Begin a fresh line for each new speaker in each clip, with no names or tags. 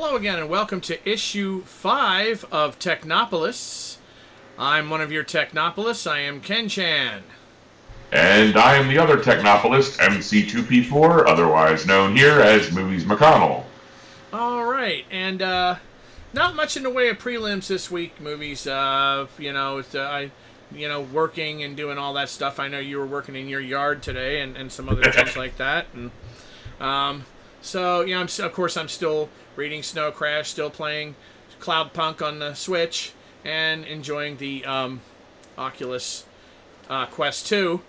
Hello again, and welcome to issue 5 of Technopolis. I'm one of your Technopolists. I am Ken Chan.
And I am the other Technopolist, MC2P4, otherwise known here as Movies McConnell.
All right, and not much in the way of prelims this week. Movies, working and doing all that stuff. I know you were working in your yard today, and some other things like that. And so yeah, I'm still reading Snow Crash, still playing Cloudpunk on the Switch, and enjoying the Oculus Quest 2.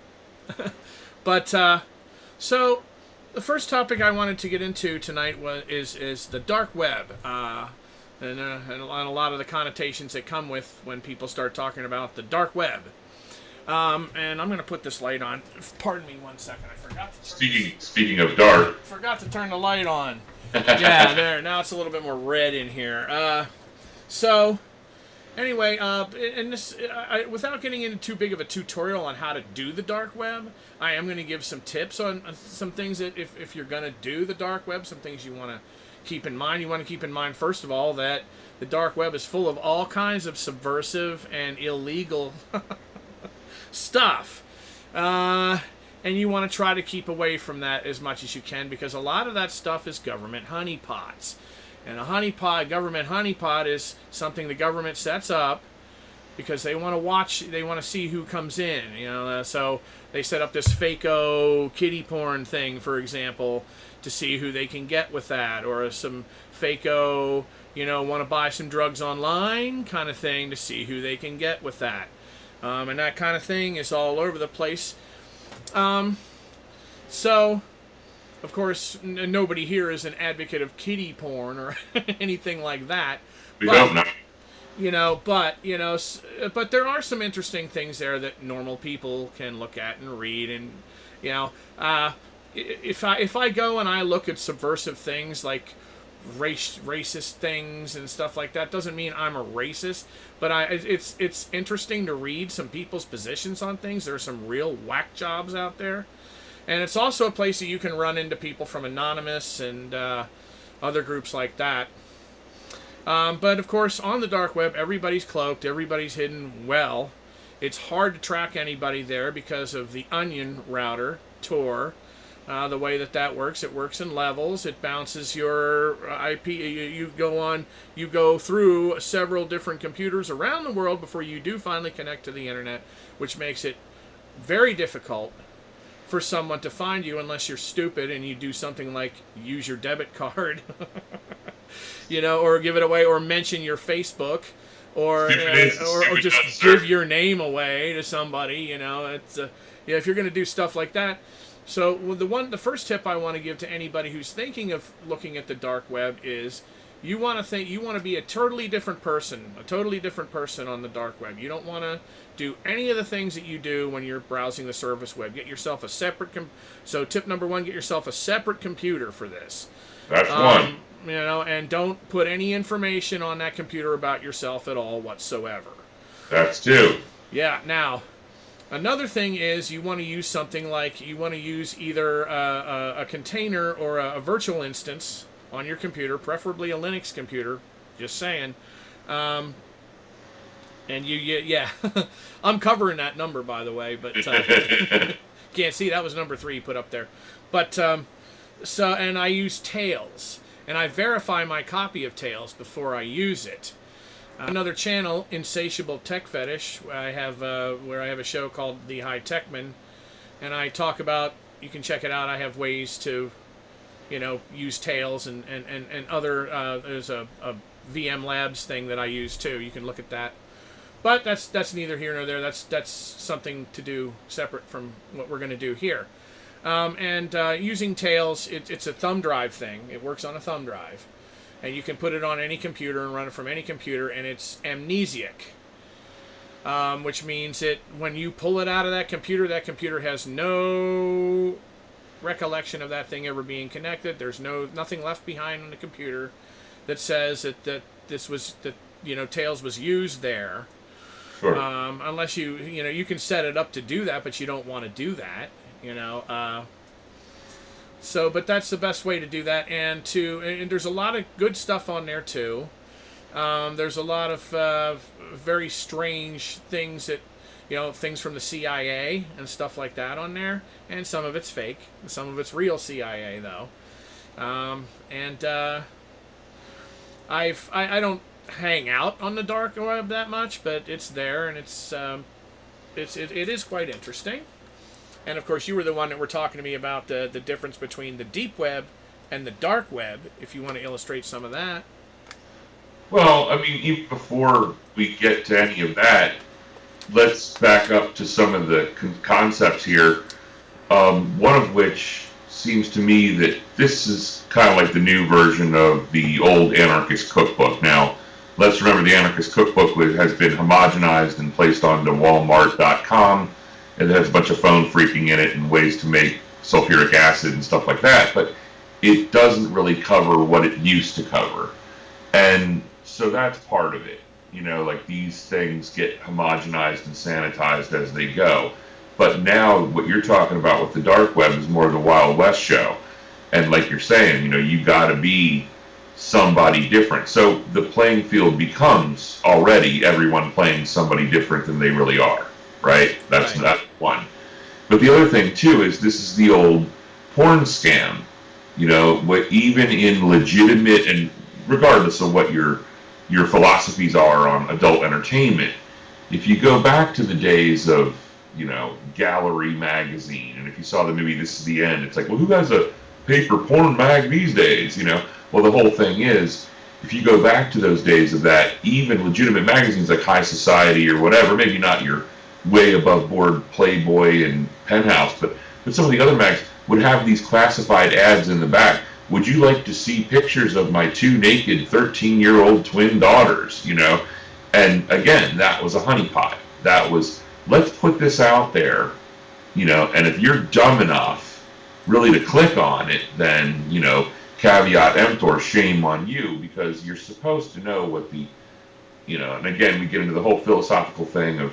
But so the first topic I wanted to get into tonight is the dark web, and a lot of the connotations that come with when people start talking about the dark web. And I'm going to put this light on. Pardon me one second. I forgot to
Speaking of dark.
Forgot to turn the light on. Yeah, there. Now it's a little bit more red in here. So, anyway, without getting into too big of a tutorial on how to do the dark web, I am going to give some tips on some things that if you're going to do the dark web, some things you want to keep in mind. You want to keep in mind, first of all, that the dark web is full of all kinds of subversive and illegal stuff. And you want to try to keep away from that as much as you can, because a lot of that stuff is government honeypots. And a government honeypot is something the government sets up because they want to see who comes in. So they set up this fake-o kitty porn thing, for example, to see who they can get with that, or some fake-o, want to buy some drugs online kind of thing to see who they can get with that. And that kind of thing is all over the place. So, of course, nobody here is an advocate of kiddie porn or anything like that.
We don't know.
But there are some interesting things there that normal people can look at and read. And, if I go and I look at subversive things like racist things and stuff like that, doesn't mean I'm a racist, but it's interesting to read some people's positions on things. There are some real whack jobs out there, and it's also a place that you can run into people from Anonymous and other groups like that. But of course, on the dark web, everybody's cloaked, everybody's hidden well. It's hard to track anybody there because of the Onion router, Tor. The way that works, it works in levels. It bounces your IP. You go through several different computers around the world before you do finally connect to the internet, which makes it very difficult for someone to find you unless you're stupid and you do something like use your debit card, or give it away, or mention your Facebook, or just give your name away to somebody. If you're going to do stuff like that. So the first tip I want to give to anybody who's thinking of looking at the dark web is you want to be a totally different person on the dark web. You don't want to do any of the things that you do when you're browsing the service web. Get yourself a separate so tip number 1, get yourself a separate computer for this.
That's one.
And don't put any information on that computer about yourself at all whatsoever.
That's 2.
Yeah, now another thing is you want to use something like, you want to use either a container or a virtual instance on your computer, preferably a Linux computer, just saying. And I'm covering that number, by the way, but can't see, that was number 3 you put up there. But, and I use Tails, and I verify my copy of Tails before I use it. Another channel, Insatiable Tech Fetish, where I have a show called The High Techman, and I talk about, you can check it out, I have ways to, use Tails and other, there's a VM Labs thing that I use too, you can look at that. But that's neither here nor there, that's something to do separate from what we're going to do here. Using Tails, it's a thumb drive thing, it works on a thumb drive. And you can put it on any computer and run it from any computer, and it's amnesiac. Which means that when you pull it out of that computer has no recollection of that thing ever being connected. There's nothing left behind on the computer that says that Tails was used there.
Sure.
Unless you can set it up to do that, but you don't want to do that. So, but that's the best way to do that, and there's a lot of good stuff on there too. There's a lot of very strange things that, things from the CIA and stuff like that on there, and some of it's fake, some of it's real CIA though. And I don't hang out on the dark web that much, but it's there, and it is quite interesting. And of course, you were the one that were talking to me about the difference between the deep web and the dark web. If you want to illustrate some of that.
Well, I mean, even before we get to any of that, let's back up to some of the concepts here. One of which seems to me that this is kind of like the new version of the old anarchist cookbook. Now, let's remember the anarchist cookbook has been homogenized and placed onto Walmart.com. And it has a bunch of phone phreaking in it and ways to make sulfuric acid and stuff like that, but it doesn't really cover what it used to cover. And so that's part of it. Like these things get homogenized and sanitized as they go. But now what you're talking about with the dark web is more of the Wild West show. And like you're saying, you got to be somebody different. So the playing field becomes already everyone playing somebody different than they really are. Right? That's one. But the other thing, too, is this is the old porn scam. Even in legitimate, and regardless of what your philosophies are on adult entertainment, if you go back to the days of, Gallery magazine, and if you saw the movie This Is the End, it's like, well, who has a paper porn mag these days? Well, the whole thing is, if you go back to those days of that, even legitimate magazines like High Society or whatever, maybe not your way above board Playboy and Penthouse, but some of the other mags would have these classified ads in the back. Would you like to see pictures of my two naked 13-year-old twin daughters? And again, that was a honeypot. That was, let's put this out there, and if you're dumb enough really to click on it, then, caveat emptor, shame on you, because you're supposed to know what the, and again, we get into the whole philosophical thing of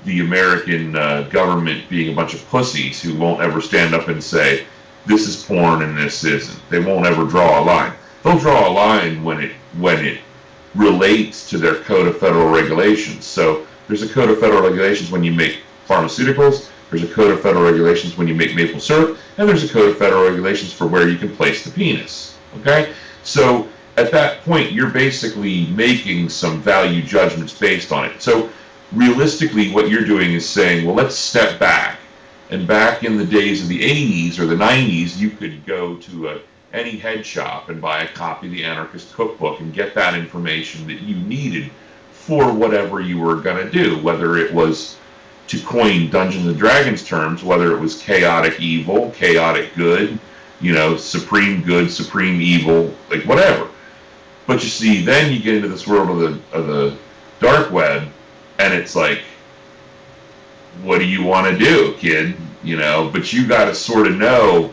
the American government being a bunch of pussies who won't ever stand up and say, this is porn and this isn't. They won't ever draw a line. They'll draw a line when it relates to their Code of Federal Regulations. So there's a Code of Federal Regulations when you make pharmaceuticals, there's a Code of Federal Regulations when you make maple syrup, and there's a Code of Federal Regulations for where you can place the penis. Okay? So at that point, you're basically making some value judgments based on it. So realistically, what you're doing is saying, well, let's step back. And back in the days of the 80s or the 90s, you could go to any head shop and buy a copy of the Anarchist Cookbook and get that information that you needed for whatever you were going to do, whether it was, to coin Dungeons and Dragons terms, whether it was chaotic evil, chaotic good, supreme good, supreme evil, like whatever. But you see, then you get into this world of the dark web, and it's like, what do you want to do, kid? But you got to sort of know,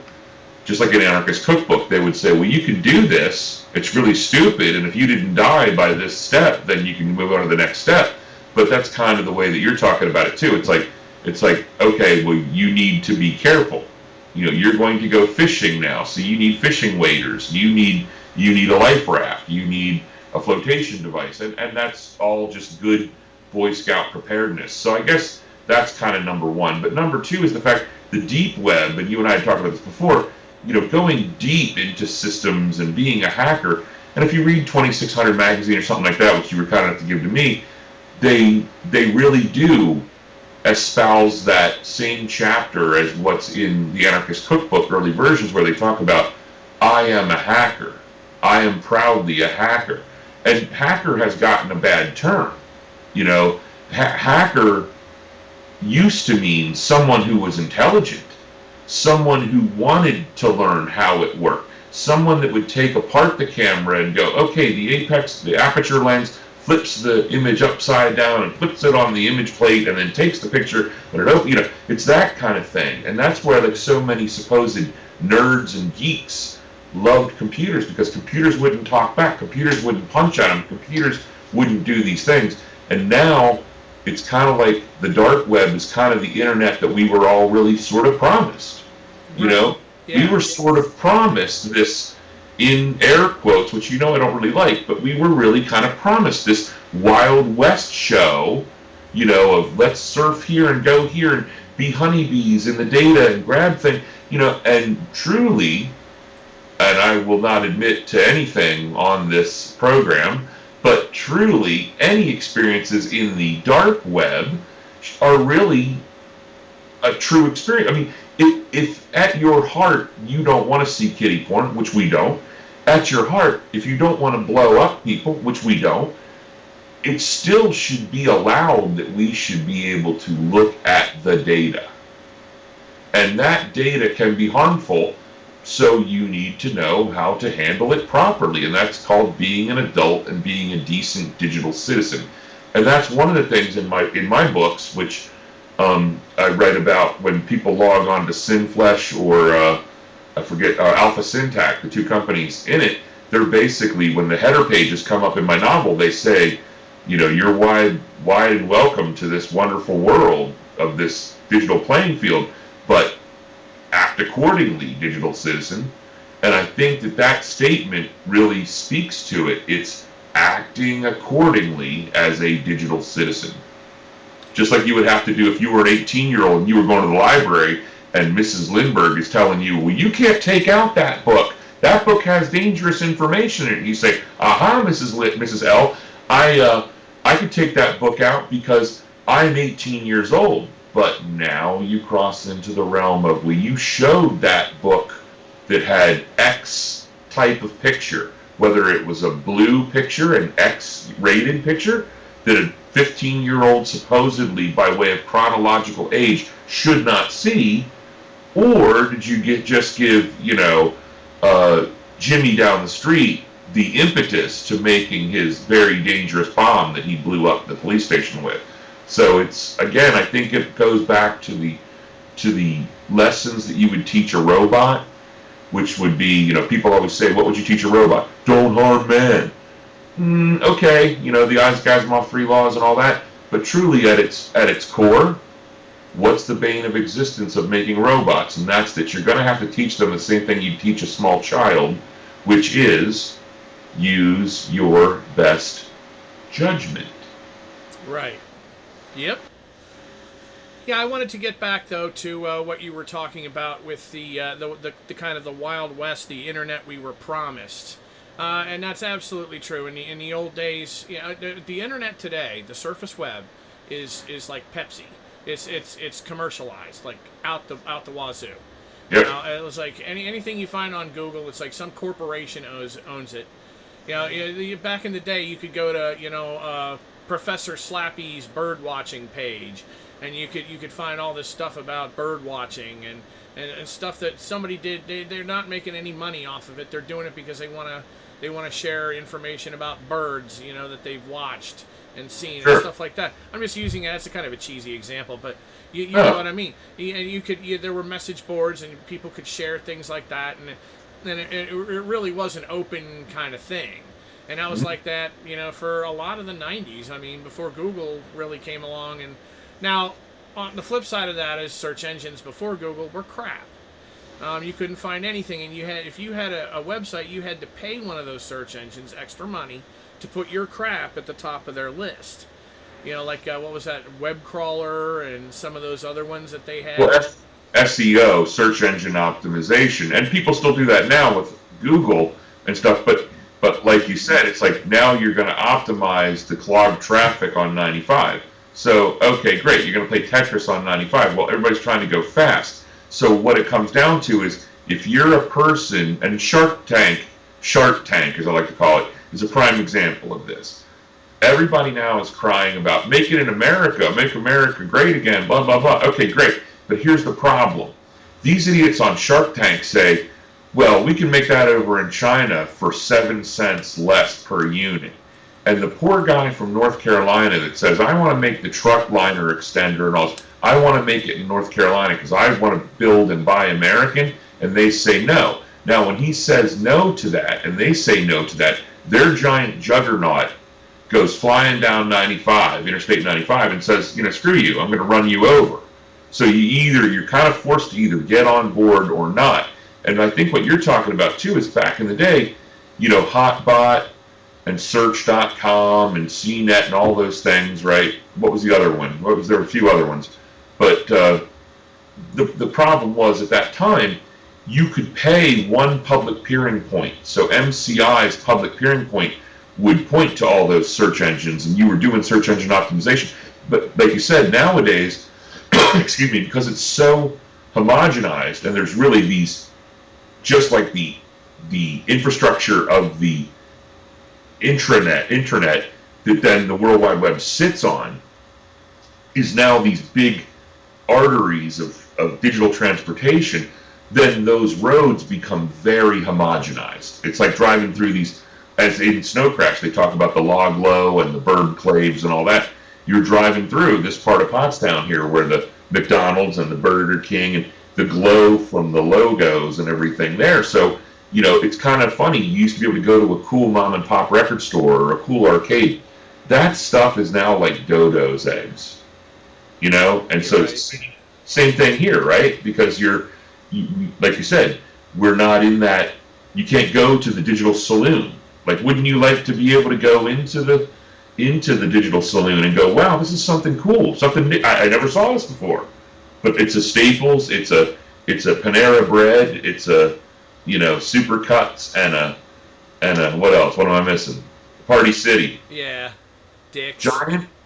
just like an anarchist cookbook, they would say, well, you can do this. It's really stupid, and if you didn't die by this step, then you can move on to the next step. But that's kind of the way that you're talking about it too. It's like, okay, well, you need to be careful. You're going to go fishing now, so you need fishing waders. You need a life raft. You need a flotation device, and that's all just good Boy Scout preparedness. So I guess that's kind of number one. But number two is the fact the deep web, and you and I had talked about this before, going deep into systems and being a hacker. And if you read 2600 magazine or something like that, which you were kind enough to give to me, they really do espouse that same chapter as what's in the Anarchist Cookbook early versions, where they talk about, I am a hacker. I am proudly a hacker. And hacker has gotten a bad term. Hacker used to mean someone who was intelligent, someone who wanted to learn how it worked, someone that would take apart the camera and go, okay, the aperture lens flips the image upside down and puts it on the image plate and then takes the picture, but it's that kind of thing. And that's where so many supposed nerds and geeks loved computers, because computers wouldn't talk back, computers wouldn't punch at them, computers wouldn't do these things. And now it's kind of like the dark web is kind of the internet that we were all really sort of promised,
Right.
We
Yeah.
were sort of promised this, in air quotes, which I don't really like, but we were really kind of promised this Wild West show, of let's surf here and go here and be honeybees in the data and grab things, and truly, and I will not admit to anything on this program, but truly, any experiences in the dark web are really a true experience. I mean, if at your heart you don't want to see kiddie porn, which we don't, at your heart, if you don't want to blow up people, which we don't, it still should be allowed that we should be able to look at the data. And that data can be harmful, so you need to know how to handle it properly. And that's called being an adult and being a decent digital citizen. And that's one of the things in my books, which I write about when people log on to Synflesh or I forget Alpha Syntac, the two companies in it. They're basically, when the header pages come up in my novel, they say, you're wide and welcome to this wonderful world of this digital playing field, but act accordingly, digital citizen. And I think that statement really speaks to it. It's acting accordingly as a digital citizen. Just like you would have to do if you were an 18-year-old and you were going to the library and Mrs. Lindbergh is telling you, well, you can't take out that book. That book has dangerous information in it. And you say, aha, Mrs. L, I could take that book out because I'm 18 years old. But now you cross into the realm of, well, you showed that book that had X type of picture, whether it was a blue picture, an X-rated picture, that a 15-year-old supposedly, by way of chronological age, should not see, or did you just give, Jimmy down the street the impetus to making his very dangerous bomb that he blew up the police station with? So it's, again, I think it goes back to the lessons that you would teach a robot, which would be, people always say, what would you teach a robot? Don't harm man. Okay, the Asimov 3 laws and all that, but truly at its core, what's the bane of existence of making robots? And that's that you're going to have to teach them the same thing you teach a small child, which is use your best judgment.
Right. Yep. Yeah, I wanted to get back though to what you were talking about with the kind of the Wild West, the internet we were promised. And that's absolutely true. In the old days, the internet today, the surface web, is like Pepsi. It's commercialized, like out the wazoo.
Yep.
It was like anything you find on Google, it's like some corporation owns it. Back in the day, you could go to Professor Slappy's bird watching page, and you could find all this stuff about bird watching and stuff that somebody did. They're not making any money off of it. They're doing it because they want to share information about birds, that they've watched and seen. Sure. And stuff like that. I'm just using it as a kind of a cheesy example, but you know what I mean. And there were message boards and people could share things like that, and it really was an open kind of thing. And I was like that, for a lot of the 90s. I mean, before Google really came along. And now, on the flip side of that is search engines before Google were crap. You couldn't find anything, and if you had a website, you had to pay one of those search engines extra money to put your crap at the top of their list. Like what was that, Web Crawler and some of those other ones that they had.
Well, SEO, search engine optimization, and people still do that now with Google and stuff. But like you said, it's like now you're going to optimize the clogged traffic on 95. So okay, great, you're going to play Tetris on 95. Well, everybody's trying to go fast. So what it comes down to is, if you're a person, and Shark Tank, as I like to call it, is a prime example of this. Everybody now is crying about, make it in America, make America great again, blah, blah, blah. Okay, great. But here's the problem. These idiots on Shark Tank say, well, we can make that over in China for 7 cents less per unit. And the poor guy from North Carolina that says, I want to make the truck liner extender and all this, I want to make it in North Carolina because I want to build and buy American, and they say no. Now, when he says no to that, and they say no to that, their giant juggernaut goes flying down 95, Interstate 95, and says, screw you, I'm going to run you over. So you're kind of forced to either get on board or not. And I think what you're talking about too is back in the day, Hotbot and Search.com and CNET and all those things, right? What was the other one? There were a few other ones, but the problem was at that time you could pay one public peering point. So MCI's public peering point would point to all those search engines, and you were doing search engine optimization. But like you said, nowadays, excuse me, because it's so homogenized, and there's really these, just like the infrastructure of the intranet that then the World Wide Web sits on, is now these big arteries of digital transportation. Then those roads become very homogenized. It's like driving through these, as in Snow Crash, they talk about the log low and the bird claves and all that. You're driving through this part of Pottstown here where the McDonald's and the Burger King and the glow from the logos and everything there. So, it's kind of funny. You used to be able to go to a cool mom and pop record store or a cool arcade. That stuff is now like Dodo's eggs, And so
right.
it's the same thing here, right? Because like you said, we're not in that. You can't go to the digital saloon. Like, wouldn't you like to be able to go into the digital saloon and go, wow, this is something cool, something new. I never saw this before. But it's a Staples, it's a Panera Bread, it's a Supercuts and a what else? What am I missing? Party City.
Yeah, Dick's.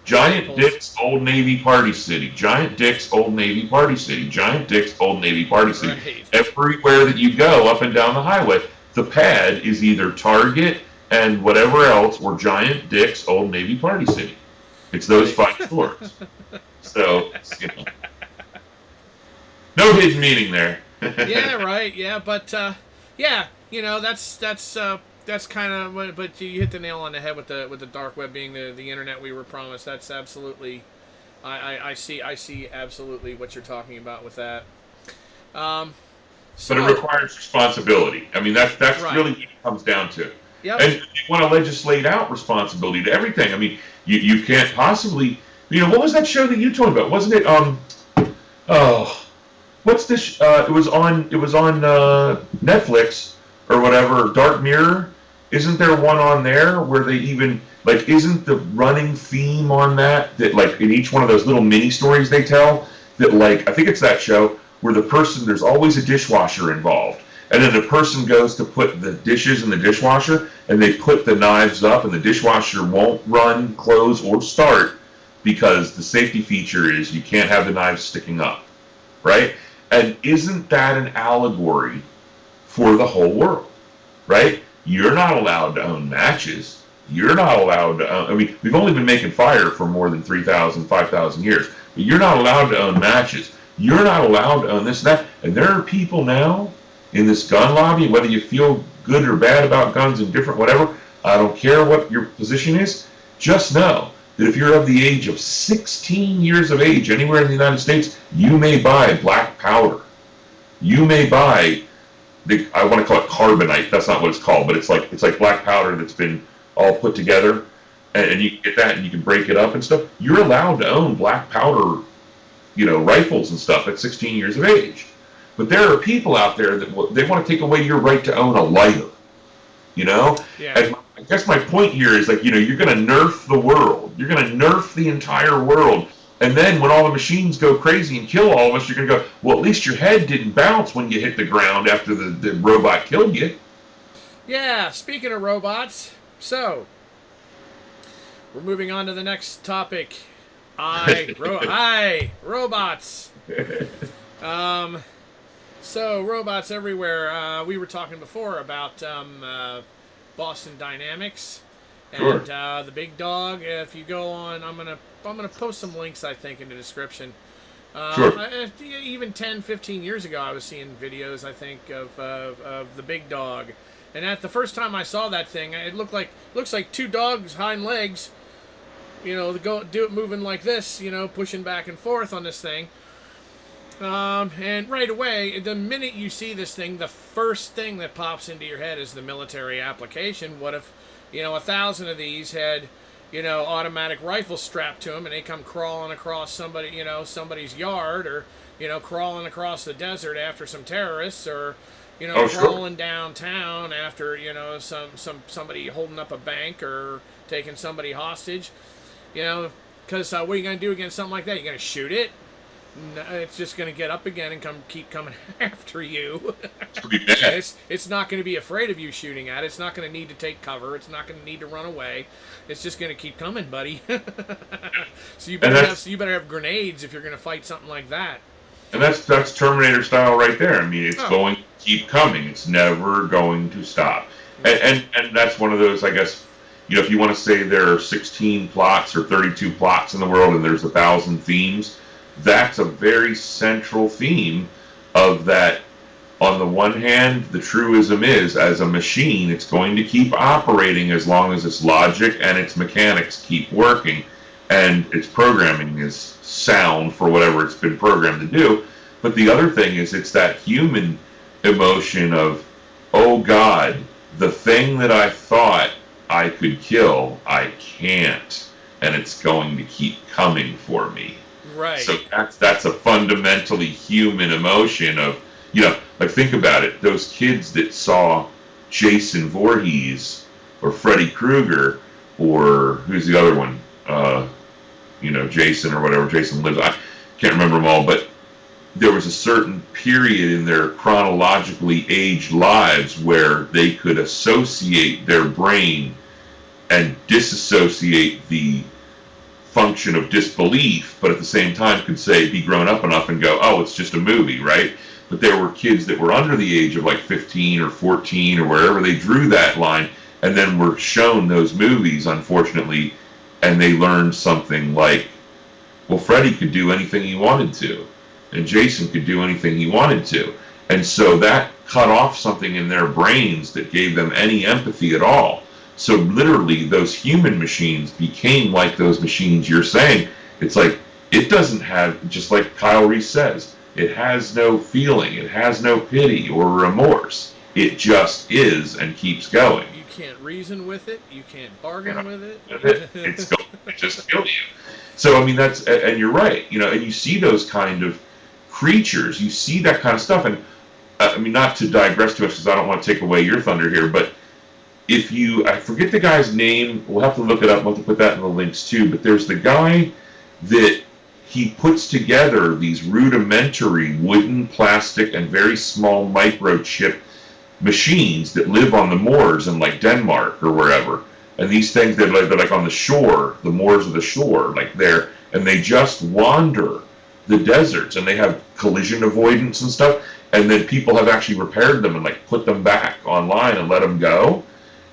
Giant Dick's Old Navy Party City. Giant Dick's Old Navy Party City. Giant Dick's Old Navy Party City.
Right.
Everywhere that you go up and down the highway, the pad is either Target and whatever else, or Giant Dick's Old Navy Party City. It's those 5 stores. So, no hidden meaning there.
Yeah, right. Yeah, but yeah, that's kind of. But you hit the nail on the head with the dark web being the internet we were promised. That's absolutely. I see absolutely what you're talking about with that.
But it requires responsibility. I mean, that's right. Really what it comes down to.
Yep.
And you want to legislate out responsibility to everything. I mean, you can't possibly. What was that show that you told me about? Wasn't it? What's this? It was on Netflix or whatever. Dark Mirror. Isn't there one on there where they even isn't the running theme on that like in each one of those little mini stories they tell that I think it's that show where there's always a dishwasher involved, and then the person goes to put the dishes in the dishwasher and they put the knives up and the dishwasher won't run, close, or start because the safety feature is you can't have the knives sticking up, right? And isn't that an allegory for the whole world, right? You're not allowed to own matches. You're not allowed to own, we've only been making fire for more than 3,000, 5,000 years, but you're not allowed to own matches. You're not allowed to own this and that. And there are people now in this gun lobby, whether you feel good or bad about guns and different whatever, I don't care what your position is, just know that if you're of the age of 16 years of age anywhere in the United States, you may buy black powder. You may buy I want to call it carbonite. That's not what it's called, but it's like black powder that's been all put together, and you can get that and you can break it up and stuff. You're allowed to own black powder, rifles and stuff at 16 years of age. But there are people out there that they want to take away your right to own a lighter. Yeah. And I guess my point here is you're going to nerf the world. You're going to nerf the entire world. And then when all the machines go crazy and kill all of us, you're going to go, well, at least your head didn't bounce when you hit the ground after the robot killed you.
Yeah, speaking of robots, so we're moving on to the next topic. Robots. So robots everywhere. We were talking before about Boston Dynamics and
Sure.
The big dog. If you go on, I'm gonna post some links, I think, in the description.
Sure.
Even 10, 15 years ago, I was seeing videos, I think, of the big dog. And the first time I saw that thing, it looks like two dogs' hind legs, moving like this, pushing back and forth on this thing. And right away, the minute you see this thing, the first thing that pops into your head is the military application. What if, 1,000 of these had, automatic rifles strapped to them, and they come crawling across somebody's yard, or, crawling across the desert after some terrorists, or,
Oh, sure.
crawling downtown after somebody holding up a bank or taking somebody hostage. Because what are you going to do against something like that? You're going to shoot it? No, it's just going to get up again and keep coming after you. It's not going to be afraid of you shooting at it. It's not going to need to take cover. It's not going to need to run away. It's just going to keep coming, buddy. So you better have grenades if you're going to fight something like that.
And that's Terminator style right there. I mean, it's going to keep coming. It's never going to stop. And that's one of those, I guess, if you want to say there are 16 plots or 32 plots in the world and there's 1,000 themes, that's a very central theme of that. On the one hand, the truism is, as a machine, it's going to keep operating as long as its logic and its mechanics keep working, and its programming is sound for whatever it's been programmed to do. But the other thing is, it's that human emotion of, oh God, the thing that I thought I could kill, I can't, and it's going to keep coming for me.
Right.
So that's a fundamentally human emotion of, like, think about it. Those kids that saw Jason Voorhees or Freddy Krueger or who's the other one? Jason or whatever. Jason Lives. I can't remember them all, but there was a certain period in their chronologically aged lives where they could associate their brain and disassociate the function of disbelief, but at the same time could be grown up enough and go, oh, it's just a movie, right? But there were kids that were under the age of like 15 or 14 or wherever they drew that line, and then were shown those movies, unfortunately, and they learned something like, well, Freddy could do anything he wanted to, and Jason could do anything he wanted to. And so that cut off something in their brains that gave them any empathy at all. So literally, those human machines became like those machines you're saying. It's like, it doesn't have, just like Kyle Reese says, it has no feeling, it has no pity or remorse. It just is and keeps going.
You can't reason with it. You can't bargain with it.
It's going to just kill you. So, I mean, and you're right, and you see those kind of creatures, you see that kind of stuff. And, I mean, not to digress too much because I don't want to take away your thunder here, but I forget the guy's name, we'll have to look it up, we'll have to put that in the links too, but there's the guy that he puts together these rudimentary wooden, plastic, and very small microchip machines that live on the moors in like Denmark or wherever. And these things, they're like on the shore, the moors of the shore, like there, and they just wander the deserts, and they have collision avoidance and stuff, and then people have actually repaired them and like put them back online and let them go.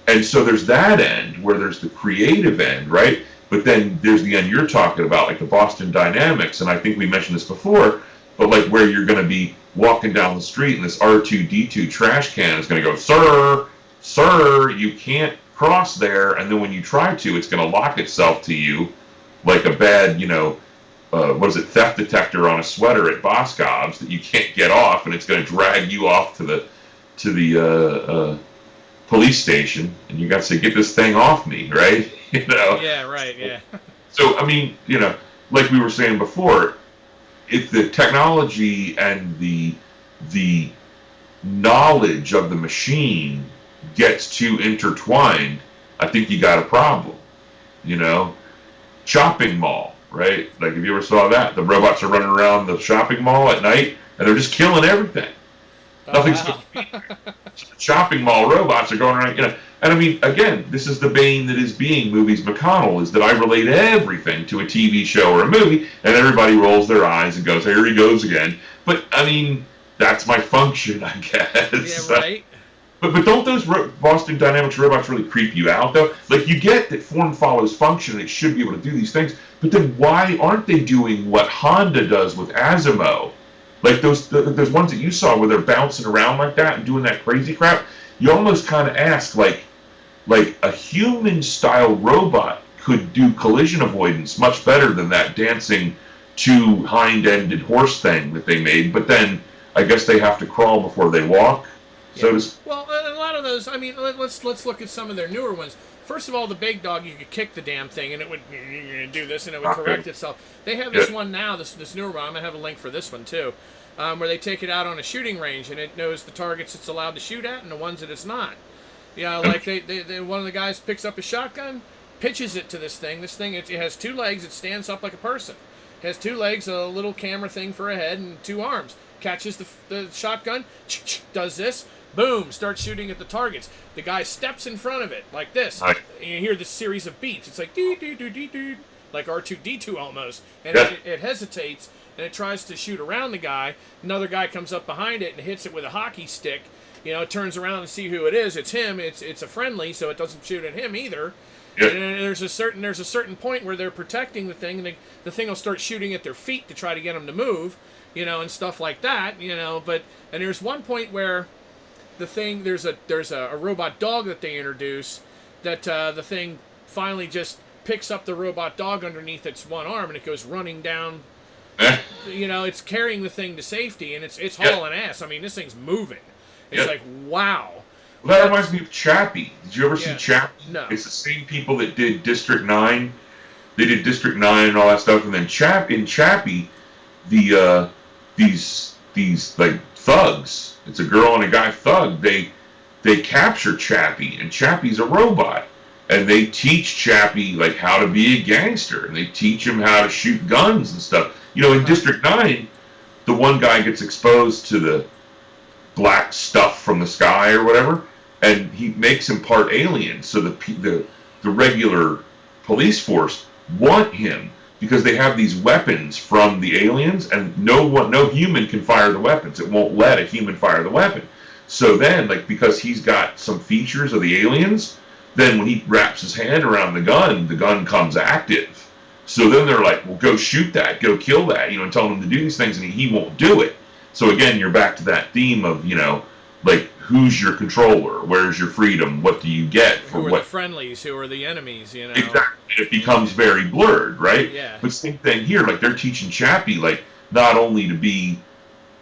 And so there's that end where there's the creative end, right? But then there's the end you're talking about, like the Boston Dynamics, and I think we mentioned this before, but like where you're going to be walking down the street and this R2-D2 trash can is going to go, sir, you can't cross there, and then when you try to, it's going to lock itself to you like a bad, theft detector on a sweater at Boscov's that you can't get off, and it's going to drag you off to the police station, and you got to say, get this thing off me, right?
Yeah, right, yeah.
So, I mean, like we were saying before, if the technology and the knowledge of the machine gets too intertwined, I think you got a problem. Shopping mall, right? Like, if you ever saw that, the robots are running around the shopping mall at night, and they're just killing everything. Nothing's going to shopping mall robots are going around, And I mean, again, this is the bane that is being Movies McConnell, is that I relate everything to a TV show or a movie, and everybody rolls their eyes and goes, here he goes again. But, I mean, that's my function, I guess.
Yeah, right.
But don't those Boston Dynamics robots really creep you out, though? Like, you get that form follows function, and it should be able to do these things, but then why aren't they doing what Honda does with Asimo? Like those ones that you saw where they're bouncing around like that and doing that crazy crap, you almost kind of ask, like a human-style robot could do collision avoidance much better than that dancing two hind-ended horse thing that they made, but then I guess they have to crawl before they walk.
Yeah. Well, a lot of those, I mean, let's look at some of their newer ones. First of all, the big dog, you could kick the damn thing and it would do this and it would correct itself. They have this one now, this newer one. I'm going to have a link for this one too. where they take it out on a shooting range, and it knows the targets it's allowed to shoot at and the ones that it's not. Like one of the guys picks up a shotgun, pitches it to this thing. This thing, it has 2 legs. It stands up like a person. It has 2 legs, a little camera thing for a head, and 2 arms. Catches the shotgun, does this, boom, starts shooting at the targets. The guy steps in front of it like this, and you hear this series of beats. It's like dee dee dee dee dee, like R2D2 almost, and it hesitates and it tries to shoot around the guy. Another guy comes up behind it and hits it with a hockey stick. It turns around and see who it is. It's him. It's a friendly, so it doesn't shoot at him either. Yep. And there's a certain point where they're protecting the thing, and the thing will start shooting at their feet to try to get them to move, and stuff like that, But there's one point where the thing there's a robot dog that they introduce that the thing finally just picks up the robot dog underneath its one arm, and it goes running down. It's carrying the thing to safety, and it's hauling ass. I mean, this thing's moving. It's like, wow.
Well, that reminds me of Chappie. Did you ever see Chappie?
No.
It's the same people that did District 9. They did District 9 and all that stuff, and then in Chappie, these like thugs. It's a girl and a guy thug. They capture Chappie, and Chappie's a robot, and they teach Chappie like how to be a gangster, and they teach him how to shoot guns and stuff. In District 9, the one guy gets exposed to the black stuff from the sky or whatever, and he makes him part alien. So the regular police force want him because they have these weapons from the aliens, and no human can fire the weapons. It won't let a human fire the weapon. So then, because he's got some features of the aliens, then when he wraps his hand around the gun comes active. So then they're like, well, go shoot that, go kill that, and tell him to do these things, and he won't do it. So again, you're back to that theme of, who's your controller? Where's your freedom? What do you get for
who are the friendlies? Who are the enemies?
Exactly. It becomes very blurred, right?
Yeah.
But same thing here. They're teaching Chappie, not only to be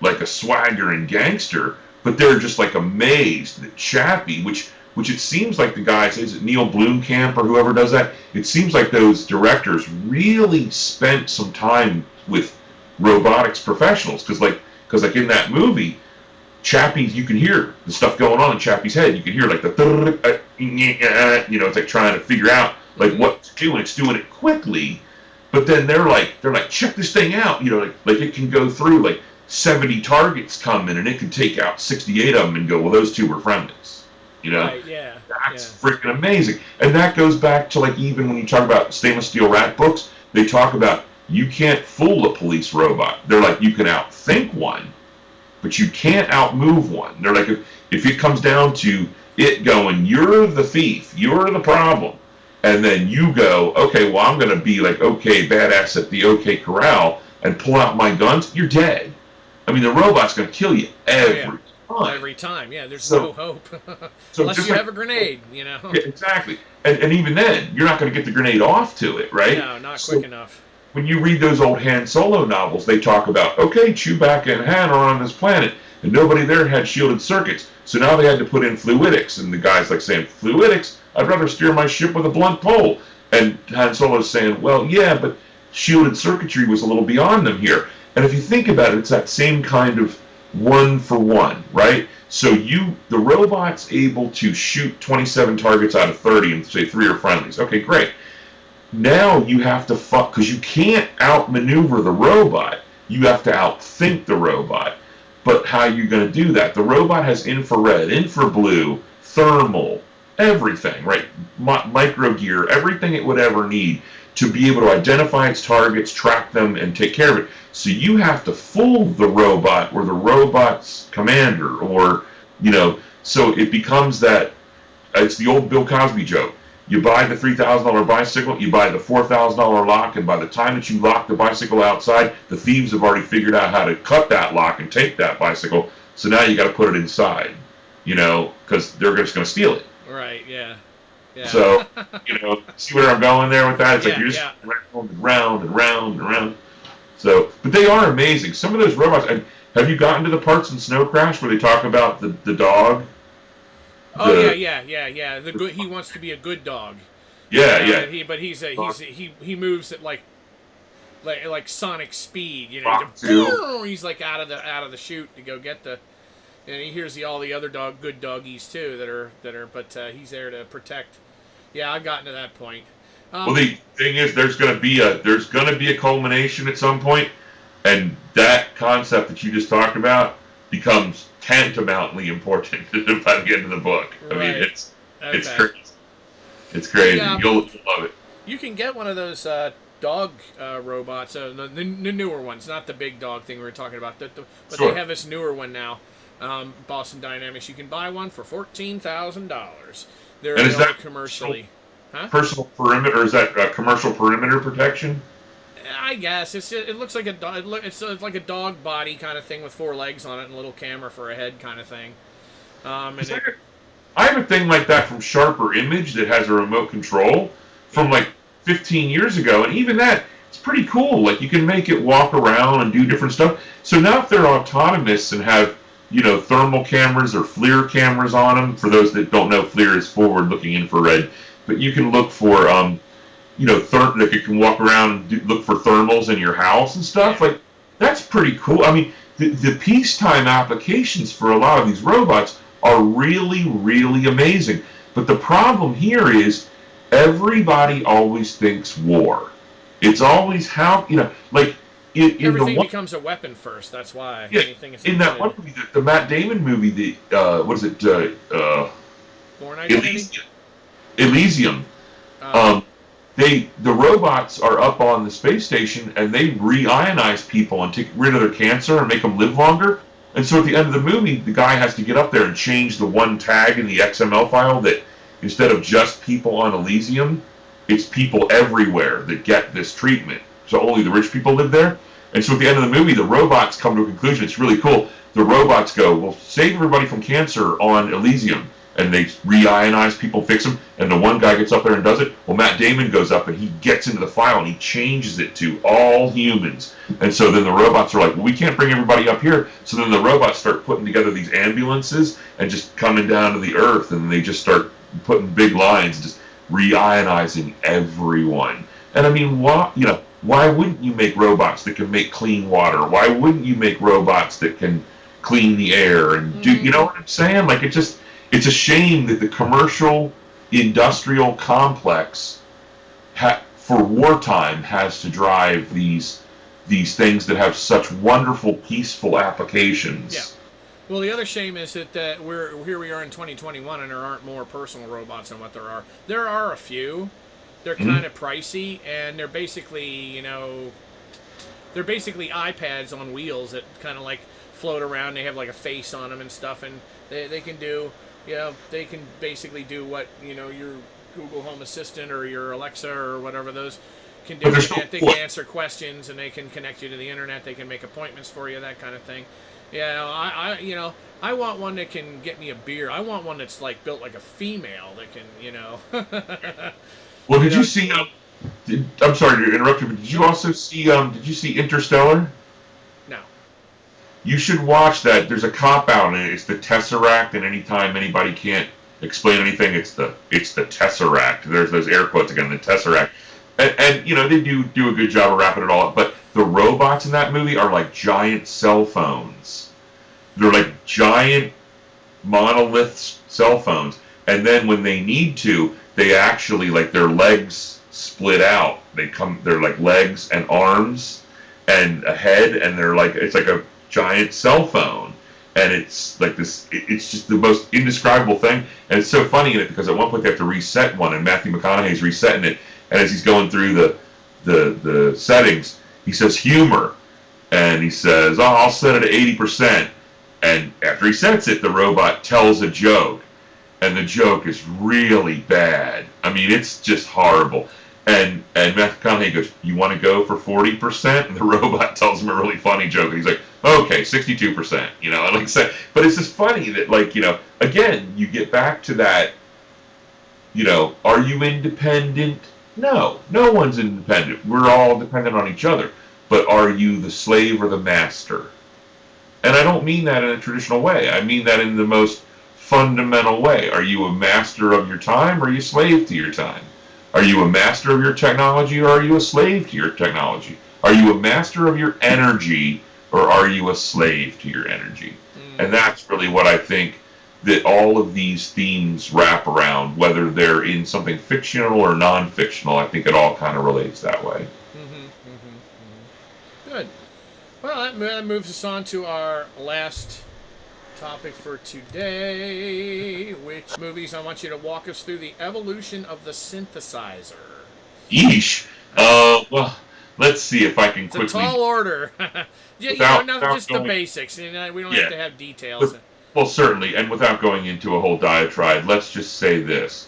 like a swagger and gangster, but they're just amazed that Chappie, which it seems like the guys, is it Neil Blomkamp or whoever does that? It seems like those directors really spent some time with robotics professionals, because in that movie, Chappie's, you can hear the stuff going on in Chappie's head. You can hear it's like trying to figure out what to do, and it's doing it quickly. But then they're like, check this thing out. It can go through 70 targets come in, and it can take out 68 of them and go, well, those 2 were friendlies.
Right, yeah.
That's freaking amazing. And that goes back to even when you talk about stainless steel rat books, they talk about you can't fool a police robot. They're like, you can outthink one, but you can't outmove one. They're like, if it comes down to it going, you're the thief, you're the problem, and then you go, okay, well, I'm going to be okay badass at the OK Corral and pull out my guns, you're dead. I mean, the robot's going to kill you every time.
Every time, yeah. There's no hope. Unless you have a grenade, Yeah,
exactly. And even then, you're not going to get the grenade off to it, right?
No, not quick enough.
When you read those old Han Solo novels, they talk about, okay, Chewbacca and Han are on this planet, and nobody there had shielded circuits, so now they had to put in fluidics, and the guy's saying, fluidics? I'd rather steer my ship with a blunt pole. And Han Solo's saying, well, yeah, but shielded circuitry was a little beyond them here. And if you think about it, it's that same kind of one for one, right? So the robot's able to shoot 27 targets out of 30 and say 3 are friendlies. Okay, great. Now you have to because you can't outmaneuver the robot. You have to outthink the robot. But how are you going to do that? The robot has infrared, infrablue, thermal, everything, right? Micro gear, everything it would ever need to be able to identify its targets, track them, and take care of it. So you have to fool the robot or the robot's commander, or, so it becomes that, it's the old Bill Cosby joke. You buy the $3,000 bicycle, you buy the $4,000 lock, and by the time that you lock the bicycle outside, the thieves have already figured out how to cut that lock and take that bicycle, so now you got to put it inside, because they're just going to steal it.
Right, yeah. Yeah.
So, see where I'm going there with that? It's you're just round and round and round and round. So, but they are amazing. Some of those robots. Have you gotten to the parts in Snow Crash where they talk about the dog?
Oh yeah. He wants to be a good dog.
Yeah.
He moves at like Sonic Speed, you know.
Rock too.
He's like out of the chute to go get the, and he hears all the other good doggies too that are, but he's there to protect. Yeah, I've gotten to that point.
Well, the thing is, there's gonna be a culmination at some point, and that concept that you just talked about becomes tantamountly important by the end of the book.
Right.
I mean, it's
Okay.
crazy. It's crazy.
Yeah.
You'll love it.
You can get one of those dog robots, the newer ones, not the big dog thing we were talking about. But
Sure.
they have this newer one now, Boston Dynamics. You can buy one for $14,000. They're
And is
available
that
commercially. Huh?
Personal perimeter, or is that commercial perimeter protection?
I guess it looks like a dog. It's like a dog body kind of thing with 4 legs on it and a little camera for a head kind of thing.
I have a thing like that from Sharper Image that has a remote control from like 15 years ago, and even that, it's pretty cool. Like, you can make it walk around and do different stuff. So now if they're autonomous and have, thermal cameras or FLIR cameras on them, for those that don't know, FLIR is forward-looking infrared, but you can look for, that you can walk around and look for thermals in your house and stuff. Like, that's pretty cool. I mean, the peacetime applications for a lot of these robots are really, really amazing. But the problem here is everybody always thinks war. It's always how, like,
everything becomes a weapon first. That's why.
Yeah,
anything is
in that one movie, the Matt Damon movie, what is it?
Born Identity?
Elysium. The robots are up on the space station and they reionize people and take rid of their cancer and make them live longer. And so at the end of the movie, the guy has to get up there and change the one tag in the XML file that instead of just people on Elysium, it's people everywhere that get this treatment. So only the rich people live there. And so at the end of the movie, the robots come to a conclusion. It's really cool. The robots go, well, save everybody from cancer on Elysium. And they reionize people, fix them, and the one guy gets up there and does it. Well, Matt Damon goes up and he gets into the file and he changes it to all humans. And so then the robots are like, well, we can't bring everybody up here. So then the robots start putting together these ambulances and just coming down to the earth, and they just start putting big lines and just reionizing everyone. And I mean, why wouldn't you make robots that can make clean water? Why wouldn't you make robots that can clean the air and do, you know what I'm saying? Like, it's a shame that the commercial industrial complex for wartime has to drive these things that have such wonderful, peaceful applications.
Yeah. Well, the other shame is that here we are in 2021 and there aren't more personal robots than what there are. There are a few. They're kind of pricey, and they're basically, they're basically iPads on wheels that kind of like float around. They have like a face on them and stuff, and they can do, they can basically do what, your Google Home Assistant or your Alexa or whatever those can do. They can answer questions, and they can connect you to the internet. They can make appointments for you, that kind of thing. I want one that can get me a beer. I want one that's like built like a female that can,
Well, did you see? I'm sorry to interrupt you, but did you also see? Did you see Interstellar?
No.
You should watch that. There's a cop out in it. It's the Tesseract, and anytime anybody can't explain anything, it's the Tesseract. There's those air quotes again, the Tesseract, and they do a good job of wrapping it all up. But the robots in that movie are like giant cell phones. They're like giant monolith cell phones, and then when they need to, they actually, like, their legs split out. They're like legs and arms and a head, and it's like a giant cell phone. And it's like this, it's just the most indescribable thing. And it's so funny in it because at one point they have to reset one, and Matthew McConaughey's resetting it. And as he's going through the settings, he says humor. And he says, I'll set it at 80%. And after he sets it, the robot tells a joke. And the joke is really bad. I mean, it's just horrible. And Matthew McConaughey goes, you want to go for 40%? And the robot tells him a really funny joke. And he's like, okay, 62%. But it's just funny that, again, you get back to that, are you independent? No one's independent. We're all dependent on each other. But are you the slave or the master? And I don't mean that in a traditional way. I mean that in the most fundamental way. Are you a master of your time, or are you a slave to your time? Are you a master of your technology, or are you a slave to your technology? Are you a master of your energy, or are you a slave to your energy? And that's really what I think that all of these themes wrap around, whether they're in something fictional or non-fictional. I think it all kind of relates that way.
Good. Well, that moves us on to our last topic for today, which movies I want you to walk us through the evolution of the synthesizer.
Yeesh. Well, let's see if I can
It's
quickly.
a tall order.
Without
just
going,
the basics. We don't
yeah,
have to have details.
Well, certainly, and without going into a whole diatribe, let's just say this.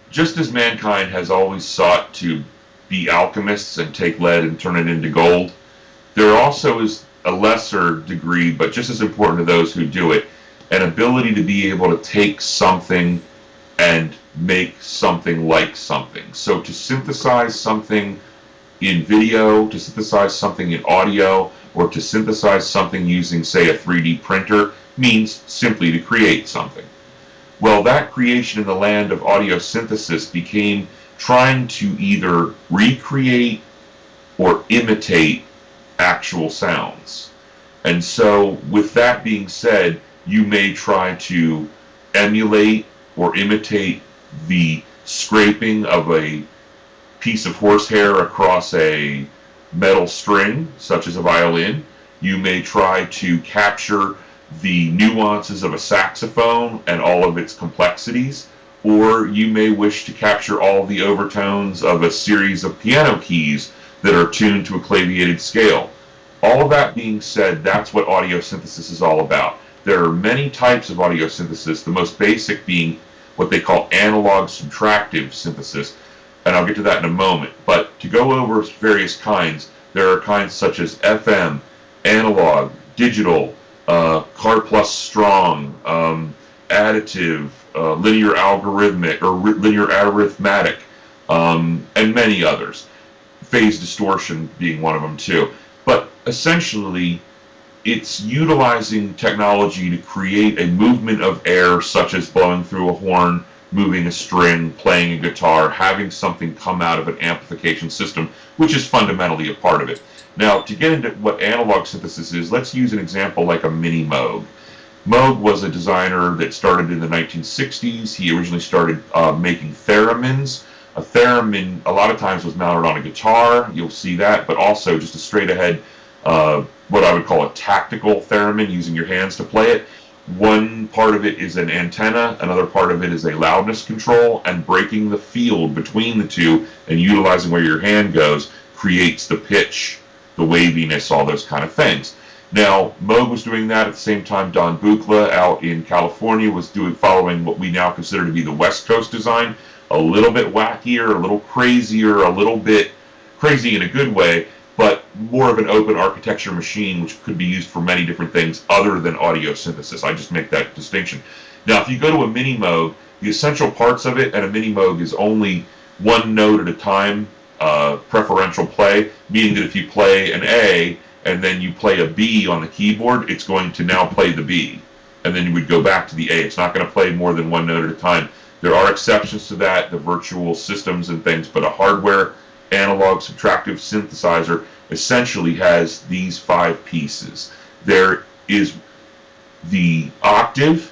Just as mankind has always sought to be alchemists and take lead and turn it into gold, there also is a lesser degree, but just as important to those who do it, an ability to be able to take something and make something like something. So to synthesize something in video, to synthesize something in audio, or to synthesize something using, say, a 3D printer means simply to create something. Well, that creation in the land of audio synthesis became trying to either recreate or imitate actual sounds. And so, with that being said, you may try to emulate or imitate the scraping of a piece of horsehair across a metal string, such as a violin. You may try to capture the nuances of a saxophone and all of its complexities, or you may wish to capture all the overtones of a series of piano keys that are tuned to a claviated scale. All of that being said, that's what audio synthesis is all about. There are many types of audio synthesis, the most basic being what they call analog subtractive synthesis, and I'll get to that in a moment. But to go over various kinds, there are kinds such as FM, analog, digital, car plus strong, additive, linear algorithmic, or linear arithmetic, and many others. Phase distortion being one of them too. But essentially, it's utilizing technology to create a movement of air, such as blowing through a horn, moving a string, playing a guitar, having something come out of an amplification system, which is fundamentally a part of it. Now, to get into what analog synthesis is, let's use an example like a mini Moog. Moog was a designer that started in the 1960s. He originally started making theremins. A theremin a lot of times was mounted on a guitar, you'll see that, but also just a straight ahead, what I would call a tactical theremin, using your hands to play it. One part of it is an antenna, another part of it is a loudness control, and breaking the field between the two and utilizing where your hand goes creates the pitch, the waviness, all those kind of things. Now, Moog was doing that at the same time. Don Buchla out in California was following what we now consider to be the West Coast design, a little bit wackier, a little crazier, a little bit crazy in a good way, but more of an open architecture machine, which could be used for many different things other than audio synthesis. I just make that distinction. Now, if you go to a mini Moog, the essential parts of it at a mini Moog is only one note at a time, preferential play, meaning that if you play an A and then you play a B on the keyboard, it's going to now play the B, and then you would go back to the A. It's not going to play more than one note at a time. There are exceptions to that, the virtual systems and things, but a hardware analog subtractive synthesizer essentially has these 5 pieces. There is the octave.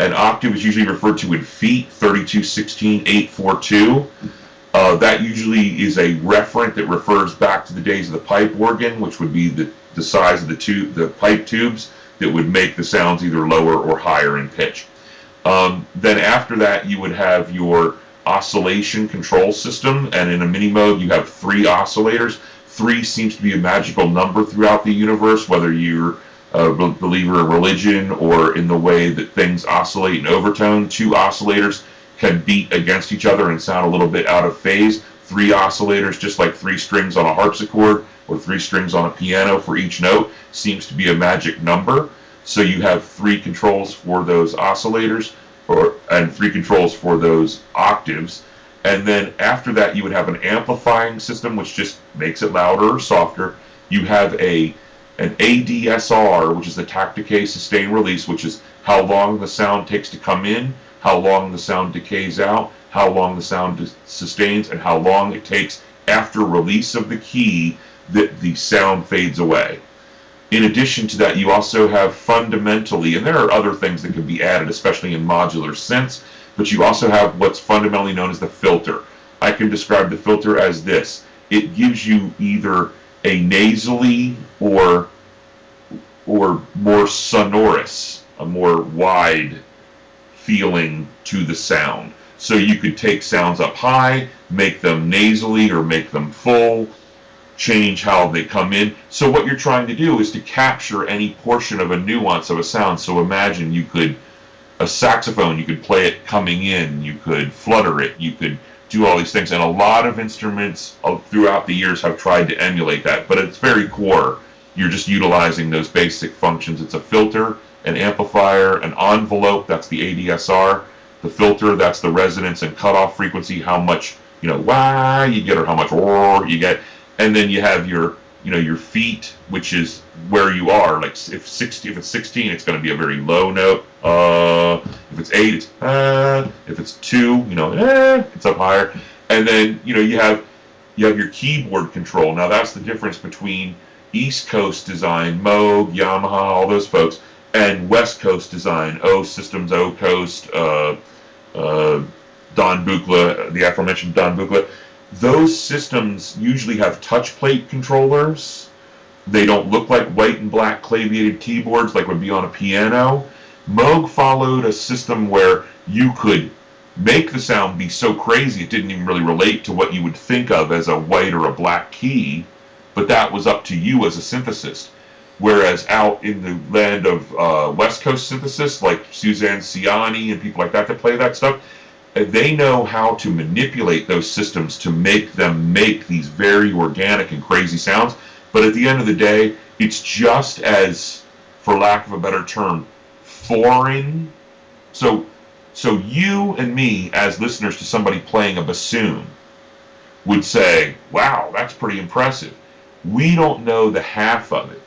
An octave is usually referred to in feet, 32, 16, 8, 4, 2. That usually is a referent that refers back to the days of the pipe organ, which would be the size of the pipe tubes that would make the sounds either lower or higher in pitch. Then after that, you would have your oscillation control system, and in a mini Moog, you have 3 oscillators. 3 seems to be a magical number throughout the universe, whether you're a believer in religion or in the way that things oscillate in overtone. 2 oscillators can beat against each other and sound a little bit out of phase. 3 oscillators, just like 3 strings on a harpsichord or 3 strings on a piano for each note, seems to be a magic number. So you have 3 controls for those oscillators, and 3 controls for those octaves. And then after that, you would have an amplifying system, which just makes it louder or softer. You have an ADSR, which is the takt decay sustain release, which is how long the sound takes to come in, how long the sound decays out, how long the sound sustains, and how long it takes after release of the key, the sound fades away. In addition to that, you also have fundamentally, and there are other things that can be added, especially in modular synths, but you also have what's fundamentally known as the filter. I can describe the filter as this. It gives you either a nasally or more sonorous, a more wide feeling to the sound. So you could take sounds up high, make them nasally or make them full, change how they come in. So what you're trying to do is to capture any portion of a nuance of a sound. So imagine a saxophone, you could play it coming in, you could flutter it, you could do all these things. And a lot of instruments throughout the years have tried to emulate that, but at its very core, you're just utilizing those basic functions. It's a filter, an amplifier, an envelope, that's the ADSR, the filter, that's the resonance and cutoff frequency, how much, wah you get or how much roar you get. And then you have your feet, which is where you are. Like if it's 16, it's going to be a very low note. If it's 8, it's if it's 2, it's up higher. And then you have your keyboard control. Now that's the difference between East Coast design, Moog, Yamaha, all those folks, and West Coast design, O Systems, O Coast, Don Buchla, the aforementioned Don Buchla. Those systems usually have touch plate controllers. They don't look like white and black claviated keyboards like would be on a piano. Moog followed a system where you could make the sound be so crazy it didn't even really relate to what you would think of as a white or a black key, but that was up to you as a synthesist. Whereas out in the land of West Coast synthesists like Suzanne Ciani and people like that play that stuff, they know how to manipulate those systems to make them make these very organic and crazy sounds. But at the end of the day, it's just as, for lack of a better term, foreign. So you and me, as listeners to somebody playing a bassoon, would say, wow, that's pretty impressive. We don't know the half of it.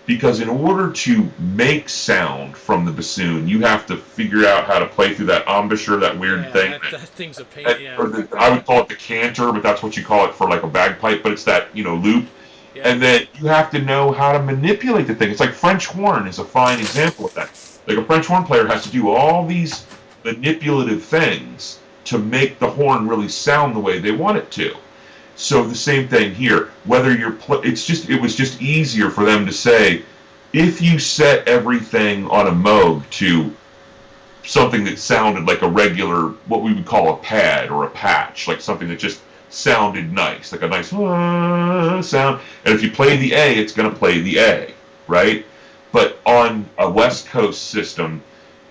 Because in order to make sound from the bassoon, you have to figure out how to play through that embouchure, that weird thing.
That thing's a pain,
I would call it the canter, but that's what you call it for like a bagpipe, but it's that, loop. Yeah. And then you have to know how to manipulate the thing. It's like French horn is a fine example of that. Like a French horn player has to do all these manipulative things to make the horn really sound the way they want it to. So the same thing here. Whether you're it was just easier for them to say, if you set everything on a Moog to something that sounded like a regular, what we would call a pad or a patch, like something that just sounded nice, like a nice sound. And if you play the A, it's going to play the A, right? But on a West Coast system,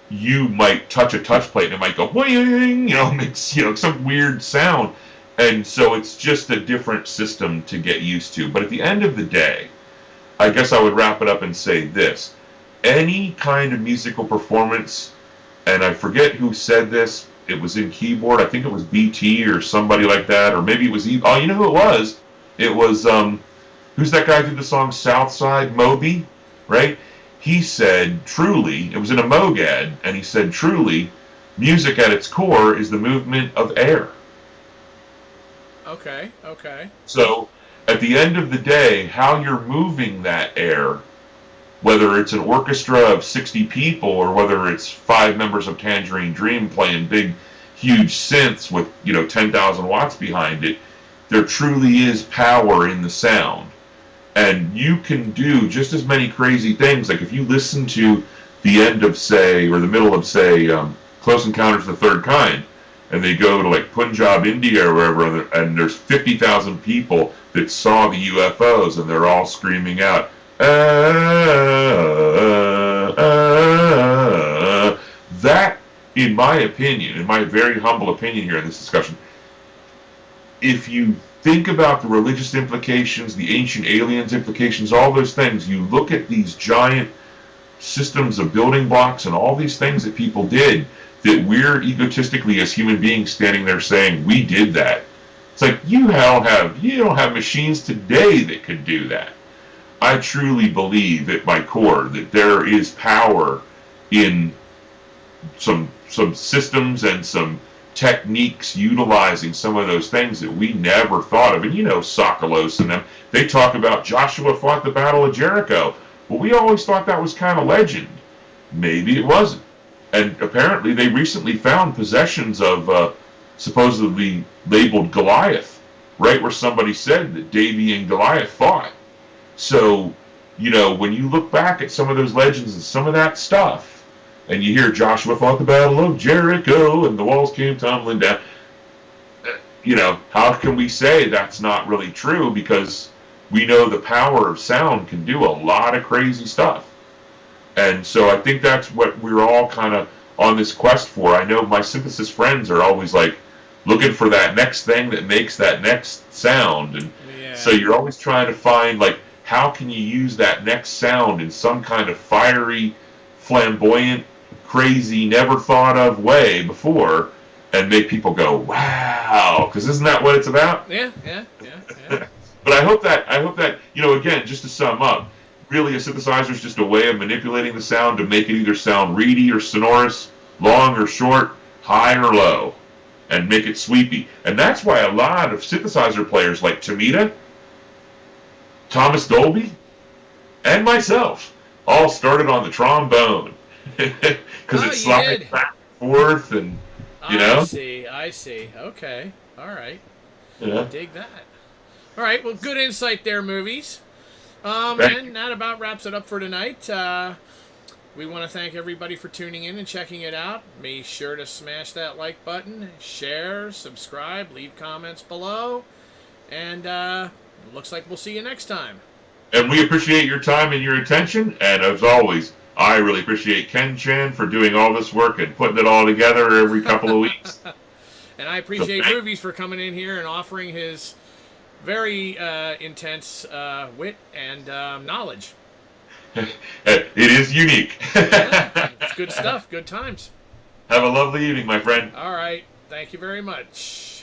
you might touch a touch plate and it might go boing, makes some weird sound. And so it's just a different system to get used to. But at the end of the day, I guess I would wrap it up and say this. Any kind of musical performance, and I forget who said this, it was in keyboard, I think it was BT or somebody like that, or maybe it was, you know who it was? It was, who's that guy who did the song Southside, Moby, right? He said, truly, it was in a Moog ad, and he said, truly, music at its core is the movement of air.
Okay.
So, at the end of the day, how you're moving that air, whether it's an orchestra of 60 people or whether it's 5 members of Tangerine Dream playing big, huge synths with, 10,000 watts behind it, there truly is power in the sound. And you can do just as many crazy things. Like if you listen to the end of, say, or the middle of, say, Close Encounters of the Third Kind, and they go to like Punjab, India, or wherever, and there's 50,000 people that saw the UFOs, and they're all screaming out, that, in my opinion, in my very humble opinion here in this discussion, if you think about the religious implications, the ancient aliens implications, all those things, you look at these giant systems of building blocks and all these things that people did, that we're egotistically as human beings standing there saying, we did that. It's like, you don't have machines today that could do that. I truly believe at my core that there is power in some systems and some techniques utilizing some of those things that we never thought of. And Sokolos and them, they talk about Joshua fought the Battle of Jericho. Well, we always thought that was kind of legend. Maybe it wasn't. And apparently they recently found possessions of supposedly labeled Goliath, right where somebody said that Davy and Goliath fought. So, when you look back at some of those legends and some of that stuff, and you hear Joshua fought the Battle of Jericho and the walls came tumbling down, how can we say that's not really true? Because we know the power of sound can do a lot of crazy stuff. And so I think that's what we're all kind of on this quest for. I know my synthesis friends are always like looking for that next thing that makes that next sound. And so you're always trying to find, like, how can you use that next sound in some kind of fiery, flamboyant, crazy, never thought of way before, and make people go, wow, because isn't that what it's about?
Yeah.
But I hope that, again, just to sum up, really a synthesizer is just a way of manipulating the sound to make it either sound reedy or sonorous, long or short, high or low, and make it sweepy. And that's why a lot of synthesizer players like Tomita, Thomas Dolby, and myself all started on the trombone. Because it slides back and forth, and
I see. Okay, all right.
Yeah.
Dig that. All right, well, good insight there, movies. And that about wraps it up for tonight. We want to thank everybody for tuning in and checking it out. Be sure to smash that like button, share, subscribe, leave comments below, and looks like we'll see you next time.
And we appreciate your time and your attention, and as always, I really appreciate Ken Chan for doing all this work and putting it all together every couple of weeks.
And I appreciate Movies for coming in here and offering his very intense wit and knowledge.
It is unique.
It's good stuff. Good times.
Have a lovely evening, my friend.
All right. Thank you very much.